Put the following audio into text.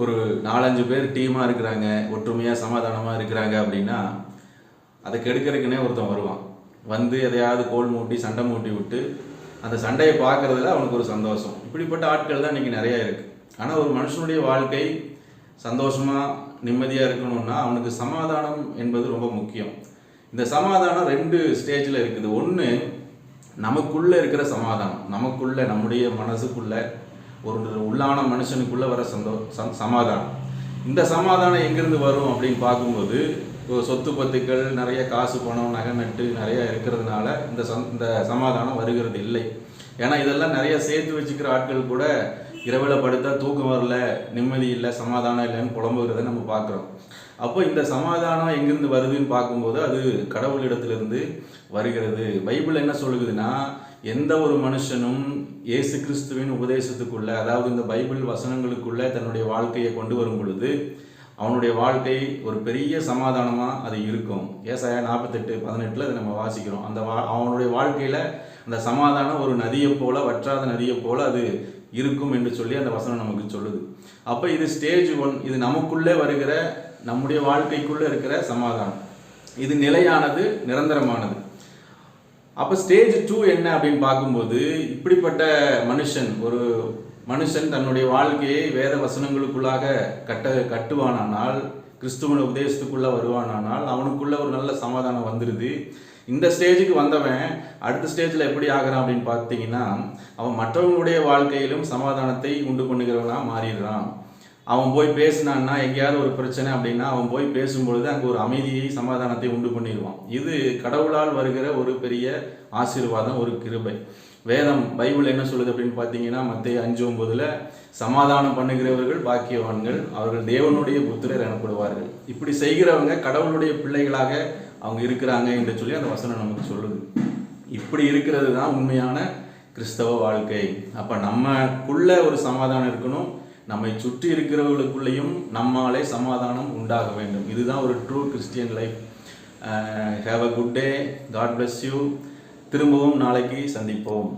ஒரு 4-5 பேர் டீமாக இருக்கிறாங்க, ஒற்றுமையாக சமாதானமாக இருக்கிறாங்க அப்படின்னா அதை கெடுக்கிறதுக்குன்னே ஒருத்தன் வருவான். வந்து எதையாவது கோல் மூட்டி சண்டை மூட்டி விட்டு அந்த சண்டையை பார்க்குறதுல அவனுக்கு ஒரு சந்தோஷம். இப்படிப்பட்ட ஆட்கள் தான் இன்றைக்கி நிறையா இருக்குது. ஆனால் ஒரு மனுஷனுடைய வாழ்க்கை சந்தோஷமாக நிம்மதியாக இருக்கணும்னா அவனுக்கு சமாதானம் என்பது ரொம்ப முக்கியம். இந்த சமாதானம் 2 ஸ்டேஜில் இருக்குது. ஒன்று, நமக்குள்ளே இருக்கிற சமாதானம், நமக்குள்ளே நம்முடைய மனசுக்குள்ளே ஒரு உள்ளான மனுஷனுக்குள்ளே வர சமாதானம். இந்த சமாதானம் எங்கேருந்து வரும் அப்படின்னு பார்க்கும்போது, சொத்து பத்துக்கள், நிறைய காசு பணம் நகை நட்டு நிறைய இருக்கிறதுனால இந்த சமாதானம் வருகிறது இல்லை. ஏன்னா இதெல்லாம் நிறைய சேர்த்து வச்சுக்கிற ஆட்கள் கூட இரவில் படுத்தா தூக்கம் வரல, நிம்மதி இல்லை, சமாதானம் இல்லைன்னு புலம்புகிறத நம்ம பார்க்குறோம். அப்போ இந்த சமாதானம் எங்கேருந்து வருதுன்னு பார்க்கும்போது அது கடவுளிடத்திலிருந்து வருகிறது. பைபிள் என்ன சொல்லுதுன்னா, எந்த ஒரு மனுஷனும் இயேசு கிறிஸ்துவின் உபதேசத்துக்குள்ளே, அதாவது இந்த பைபிள் வசனங்களுக்குள்ளே தன்னுடைய வாழ்க்கையை கொண்டு வரும் பொழுது அவனுடைய வாழ்க்கை ஒரு பெரிய சமாதானமாக அது இருக்கும். ஏசாயா 48:18 அதை நம்ம வாசிக்கிறோம். அவனுடைய வாழ்க்கையில் அந்த சமாதானம் ஒரு நதியை போல, வற்றாத நதியை போல அது இருக்கும் என்று சொல்லி அந்த வசனம் நமக்கு சொல்லுது. அப்போ இது ஸ்டேஜ் 1. இது நமக்குள்ளே வருகிற, நம்முடைய வாழ்க்கைக்குள்ளே இருக்கிற சமாதானம். இது நிலையானது, நிரந்தரமானது. அப்போ ஸ்டேஜ் 2 என்ன அப்படின்னு பார்க்கும்போது, இப்படிப்பட்ட ஒரு மனுஷன் தன்னுடைய வாழ்க்கையை வேத வசனங்களுக்குள்ளாக கட்டுவானானால், கிறிஸ்துவ உபதேசத்துக்குள்ளே வருவானானால் அவனுக்குள்ள ஒரு நல்ல சமாதானம் வந்துடுது. இந்த ஸ்டேஜுக்கு வந்தவன் அடுத்த ஸ்டேஜில் எப்படி ஆகிறான் அப்படின்னு பார்த்தீங்கன்னா, அவன் மற்றவங்களுடைய வாழ்க்கையிலும் சமாதானத்தை உண்டு பண்ணுகிறவனாக மாறிடுறான். அவன் போய் பேசினான்னா, எங்கேயாவது ஒரு பிரச்சனை அப்படின்னா அவன் போய் பேசும்பொழுது அங்கே ஒரு அமைதியை, சமாதானத்தை உண்டு பண்ணிடுவான். இது கடவுளால் வருகிற ஒரு பெரிய ஆசீர்வாதம், ஒரு கிருபை. வேதம் பைபிள் என்ன சொல்லுது அப்படின்னு பார்த்தீங்கன்னா, மத்தேயு 5:9 சமாதானம் பண்ணுகிறவர்கள் பாக்கியவான்கள், அவர்கள் தேவனுடைய புத்திரர் எனப்படுவார்கள். இப்படி செய்கிறவங்க கடவுளுடைய பிள்ளைகளாக அவங்க இருக்கிறாங்க என்று சொல்லி அந்த வசனம் நமக்கு சொல்லுது. இப்படி இருக்கிறது தான் உண்மையான கிறிஸ்தவ வாழ்க்கை. அப்போ நமக்குள்ள ஒரு சமாதானம் இருக்கணும், நம்மை சுற்றி இருக்கிறவர்களுக்குள்ளேயும் நம்மாலே சமாதானம் உண்டாக வேண்டும். இதுதான் ஒரு true Christian life. Have a good day. God bless you. திரும்பவும் நாளைக்கு சந்திப்போம்.